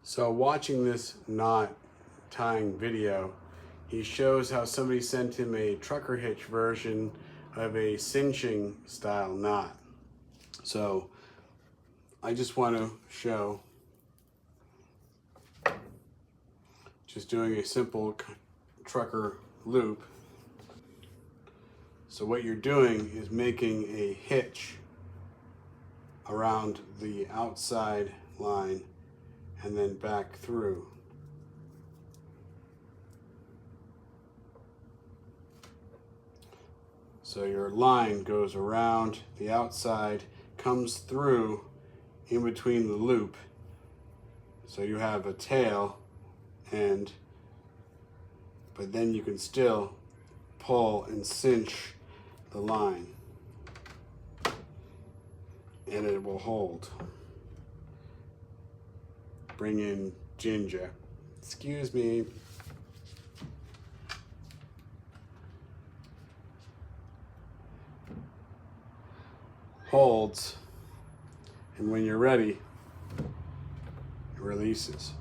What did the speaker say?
So watching this knot tying video, he shows how somebody sent him a trucker hitch version of a cinching style knot. So I just want to show just doing a simple trucker loop. So what you're doing is making a hitch around the outside line and then back through. So your line goes around the outside, comes through in between the loop. So you have a tail but then you can still pull and cinch the line and it will hold. Bring in Ginger. Excuse me. Holds, and when you're ready, it releases.